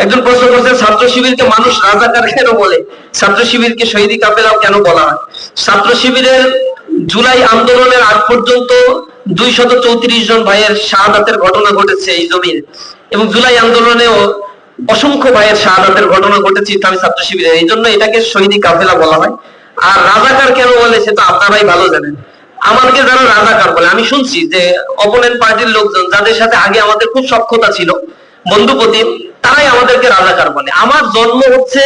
একজন প্রশ্ন করছেন, ছাত্র শিবিরকে মানুষ রাজাকার কেন বলে, ছাত্র শিবিরকে শহীদ কাফেলাও কেন বলা হয়? ছাত্র শিবিরের জুলাই আন্দোলনের আগ পর্যন্ত 234 জন ভাইয়ের শাহাদাতের ঘটনা ঘটেছে এই জমিনে, এবং জুলাই আন্দোলনেও অসংখ্য ভাইয়ের শাহাদাতের ঘটনা ঘটেছে ইসলামী ছাত্র শিবিরের, এই জন্য এটাকে শহীদ কাফেলা বলা হয়। আর রাজাকার কেন বলে সেটা আপনারাই ভালো জানেন। আমাদেরকে যারা রাজাকার বলে, আমি শুনছি যে অপোনেন্ট পার্টির লোকজন যাদের সাথে আগে আমাদের খুব সখ্যতা ছিল, বন্ধুপ্রতিম, তারাই আমাদেরকে রাজাকার বলে। আমার জন্ম হচ্ছে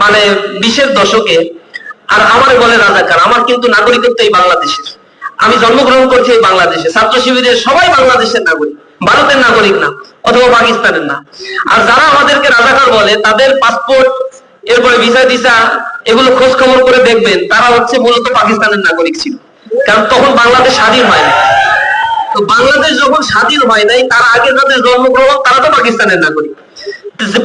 মানে 20-এর দশকে, আর আমার বলে রাজাকার। আমার কিন্তু নাগরিকত্ব এই বাংলাদেশের, আমি জন্মগ্রহণ করছি এই বাংলাদেশে। ছাত্র শিবিরের সবাই বাংলাদেশের নাগরিক, ভারতের নাগরিক না, অথবা পাকিস্তানের না। আর যারা আমাদেরকে রাজাকার বলে তাদের পাসপোর্ট, এরপরে ভিসা টিসা, এগুলো খোঁজ খবর করে দেখবেন, তারা হচ্ছে মূলত পাকিস্তানের নাগরিক ছিল, কারণ তখন বাংলাদেশ স্বাধীন হয় না। তো বাংলাদেশ যখন স্বাধীন হয় নাই, তার আগে যাদের জন্মগ্রহণ তারা তো পাকিস্তানের নাগরিক।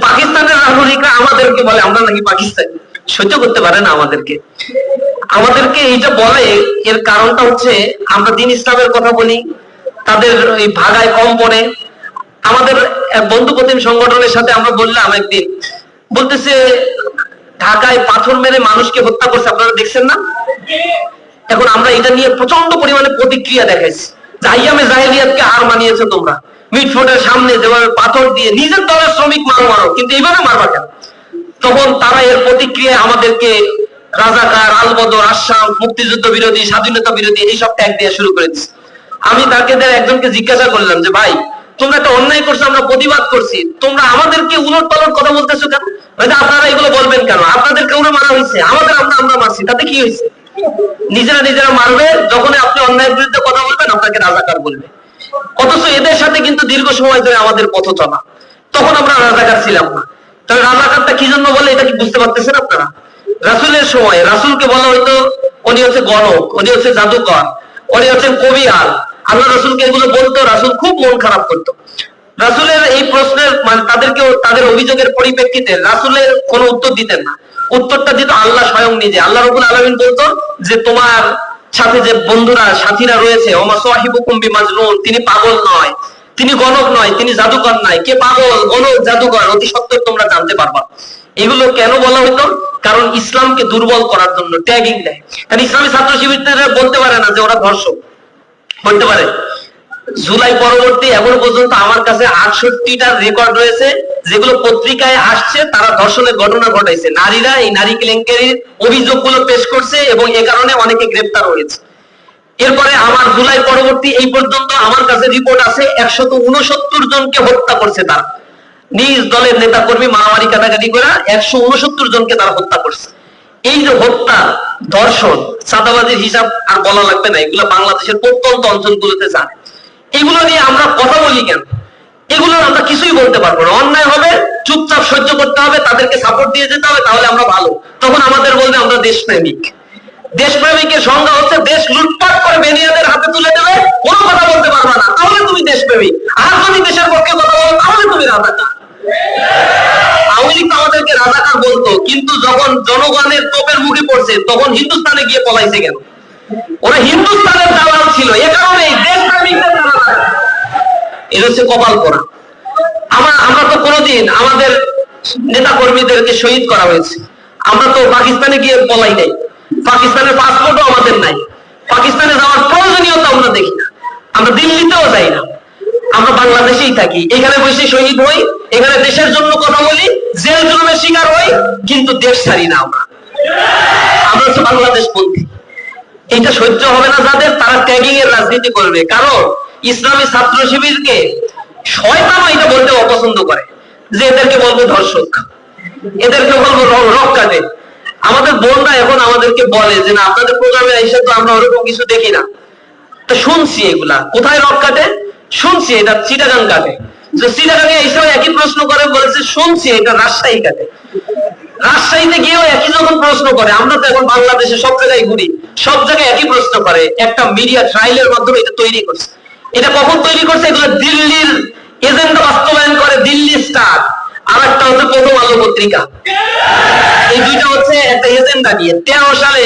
পাকিস্তানের নাগরিকরা আমাদেরকে বলে আমরা নাকি পাকিস্তানি, সহ্য করতে পারে না আমাদেরকে। আমাদেরকে এইটা বলে, এর কারণটা হচ্ছে আমরা দ্বীন ইসলামের কথা বলি, তাদের এই ভাগায় কম পড়ে। আমাদের বন্ধু প্রতিম সংগঠনের সাথে আমরা বললাম একদিন, বলতেছে ঢাকায় পাথর মেরে মানুষকে হত্যা করছে, আপনারা দেখছেন না? এখন আমরা এটা নিয়ে প্রচন্ড পরিমাণে প্রতিক্রিয়া দেখাইছি, আইয়ামে জাহেলিয়াতকে হার মানিয়েছে তোমরা, মিটফোর্ডের সামনে যেভাবে পাথর দিয়ে নিজের দলের শ্রমিক মারো, কিন্তু এইভাবে মারবা কেন? তখন তারা এর প্রতিক্রিয়ায় আমাদেরকে রাজাকার, আলবদর, আসাম, মুক্তিযুদ্ধ বিরোধী, স্বাধীনতা বিরোধী এইসব ট্যাগ দেওয়া শুরু করেছে। আমি তাদের একজনকে জিজ্ঞাসা করলাম যে ভাই, তোমরা একটা অন্যায় করছো, আমরা প্রতিবাদ করছি, তোমরা আমাদেরকে উলট পালট কথা বলতেছো কেন? আপনারা এগুলো বলবেন কেন? আপনাদের কাউরে মারা হয়েছে, আমাদের আমরা মারছি, তাতে কি হয়েছে? নিজেরা নিজেরা মারবে, যখন আপনি অন্যায়ের বিরুদ্ধে কথা বলবেন আপনাকে রাজাকার বলবে। অথচ এদের সাথে কিন্তু দীর্ঘ সময় ধরে আমাদের পথ চলা, তখন আমরা রাজাকার ছিলাম না। তাহলে রাজাকারটা কি জন্য বলে, এটা কি বুঝতে পারতেছেন আপনারা? রাসূলের সময় রাসূলকে বলা হইতো উনি হচ্ছে গণক, উনি হচ্ছে জাদুকর, উনি হচ্ছেন কবিয়াল। আল্লাহ রাসূলকে এগুলো বলতো, রাসূল খুব মন খারাপ করতো। রাসূলের এই প্রশ্নের মানে তাদের অভিযোগের পরিপ্রেক্ষিতে রাসূলের কোনো উত্তর দিতেন না, উত্তরটা দিত আল্লাহ স্বয়ং নিজে। আল্লাহ রাব্বুল আলামিন বলতো যে তোমার সাথে যে বন্ধুরা সাথীরা রয়েছে, ওমা সাহিবুকুম বিমাজনুন, তিনি পাগল নয়, তিনি গণক নয়, তিনি জাদুকর নয়। কে পাগল, গণক, জাদুকর অতি সত্বর তোমরা জানতে পারবা। এগুলো কেন বলা হতো? কারণ ইসলামকে দুর্বল করার জন্য ট্যাগিং দেয়। কারণ ইসলামী ছাত্র শিবিররা বলতে পারে না যে ওরা ধর্ষক, বলতে পারে। জুলাই পরবর্তী এখন পর্যন্ত আমার কাছে 68টা রেকর্ড রয়েছে, যেগুলো পত্রিকায় আসছে, তারা ধর্ষণের ঘটনা ঘটাইছে। নারীরা এই নারী কেলেঙ্কারির অভিযোগগুলো পেশ করছে, এবং এ কারণে অনেকে গ্রেফতার হয়েছে। এরপরে আমার জুলাই পরবর্তী এই পর্যন্ত আমার কাছে রিপোর্ট আছে 169 জনকে হত্যা করছে তারা, নিজ দলের নেতা কর্মী মারামারি কাটাকাটি করে 169 জনকে তারা হত্যা করছে। এই যে হত্যা, ধর্ষণ, চাঁদাবাজির হিসাব আর বলা লাগবে না, এগুলো বাংলাদেশের প্রত্যন্ত অঞ্চলগুলোতে যায়। এগুলো নিয়ে আমরা কথা বলি কেন? এগুলো আমরা কিছুই বলতে পারবো না। অন্যায় হবে চুপচাপ সহ্য করতে হবে, তাদেরকে সাপোর্ট দিয়ে যেতে হবে, তাহলে আমরা ভালো। তখন আমাদের বলবে আমরা দেশপ্রেমিক। দেশপ্রেমিকের সংজ্ঞা হচ্ছে দেশ লুটপাট করে বেনিয়াদের হাতে তুলে দেবে, কোনো কথা বলতে পারবে না, তাহলে তুমি দেশপ্রেমিক। আর যদি দেশের পক্ষে কথা বলো তাহলে তুমি রাজাকার। আওয়ামী লীগ আমাদেরকে রাজাকার বলতো, কিন্তু যখন জনগণের তোপের মুখে পড়ছে তখন হিন্দুস্তানে গিয়ে পলাইছে কেন? ওরা হিন্দুস্তানের দালাল ছিল, এ কারণে দেশপ্রেমিকদের দালাল। এটা হচ্ছে কপাল পোড়া। আমরা তো কোনোদিন আমাদের নেতা কর্মীদেরকে শহীদ করা হয়েছে, আমরা তো পাকিস্তানে গিয়ে পলাই নাই, পাকিস্তানের পাসপোর্টও আমাদের নাই, পাকিস্তানে যাওয়ার প্রয়োজনীয়তা আমরা দেখি না, আমরা দিল্লিতেও যাই না, আমরা বাংলাদেশেই থাকি। এখানে বসে শহীদ হই, এখানে দেশের জন্য কথা বলি, জেল জুলুমের শিকার হই, কিন্তু দেশ ছাড়ি না। আমরা হচ্ছে বাংলাদেশ পন্থী। এটা সহ্য হবে না যাদের, তারা ট্যাগিং এর রাজনীতি করবে। কারণ ইসলামী ছাত্র শিবিরকে শয়তান এটা বলতে অপছন্দ করে, যে এদেরকে বলবো ধর্ষক, এদেরকে বলবো রক কাটে। আমাদের বোনরা এখন আমাদেরকে বলে যে না, আপনাদের প্রোগ্রামে এসে তো আমরা ওরকম কিছু দেখি না। তো শুনছি এগুলা কোথায় রক কাটে, শুনছি এটা চিটাগাং কাটে। চিটাগাং এ এসে একই প্রশ্ন করে, বলেছে শুনছি এটা রাজশাহী কাটে। রাজশাহীতে গিয়েও একই যখন প্রশ্ন করে, আমরা তো এখন বাংলাদেশে সব জায়গায় ঘুরি, সব জায়গায় একই প্রশ্ন করে। একটা মিডিয়া ট্রায়ালের মাধ্যমে এটা তৈরি করছে। এটা কখন তৈরি করছে? এগুলো দিল্লির এজেন্ডা বাস্তবায়ন করে দিল্লি স্টার, আর একটা হচ্ছে প্রথম আলো পত্রিকা। এই দুইটা হচ্ছে একটা এজেন্ডা নিয়ে 13 সালে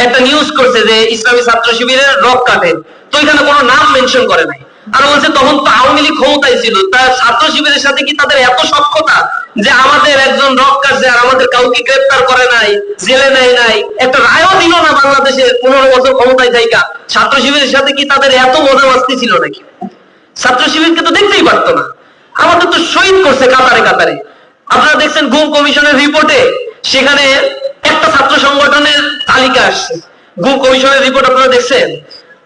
একটা নিউজ করছে যে ইসলামী ছাত্র শিবিরের রক কাটে, তো এখানে কোনো নাম মেনশন করে নাই। আর বলছে তখন তো আওয়ামী লীগ ক্ষমতায় ছিল, তার ছাত্র শিবিরের সাথে কি তাদের এত সখ্যতা যে আমাদের একজন রক্ষার আর আমাদের কাউকে গ্রেফতার করে নাই, জেলে নেয় নাই, একটা রায়ও দিল না বাংলাদেশে 15 বছর ক্ষমতায় থাইকা। ছাত্র শিবিরের সাথে কি তাদের এত মজা মাস্তি ছিল নাকি? ছাত্র শিবিরকে তো দেখতেই পারতো না। আমাদের তো শহীদ করছে কাতারে কাতারে। আপনারা দেখছেন গুম কমিশনের রিপোর্টে, সেখানে একটা ছাত্র সংগঠনের তালিকা আসছে। গুম কমিশনের রিপোর্ট আপনারা দেখছেন,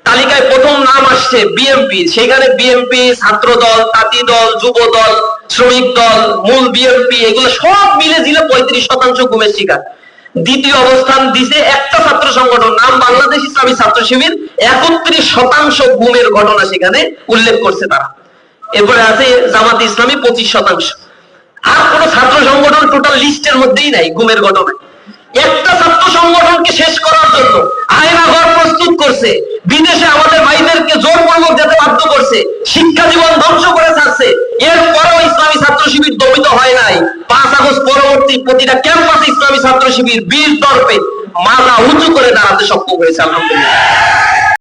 তালিকায় প্রথম নাম আসছে বিএমপি। সেখানে বিএমপি, ছাত্র দল, তাঁতি দল, যুব দল, শ্রমিক দল, মূল বিএমপি, এগুলো সব মিলে দিলে 35% গুমের শিকার। দ্বিতীয় অবস্থান দিছে একটা ছাত্র সংগঠন, নাম বাংলাদেশ ইসলামী ছাত্র শিবির, 31% গুমের ঘটনা সেখানে উল্লেখ করছে তারা। এরপরে আছে জামাত ইসলামী 25%। আর কোন ছাত্র সংগঠন টোটাল লিস্টের মধ্যেই নাই গুমের ঘটনায়। একটা ছাত্র সংগঠনকে শেষ করার জন্য আয়নাঘর প্রস্তুত করছে, বিদেশে আমাদের ভাইদেরকে জোরপূর্বক যেতে বাধ্য করছে, শিক্ষা জীবন ধ্বংস করে ছাড়ছে। এরপরেও ইসলামী ছাত্র শিবির দমিত হয় নাই। 5 আগস্ট পরবর্তী প্রতিটা ক্যাম্পাসে ইসলামী ছাত্র শিবির বীর দর্পে মাথা উঁচু করে দাঁড়াতে সক্ষম হয়েছে, আলহামদুলিল্লাহ।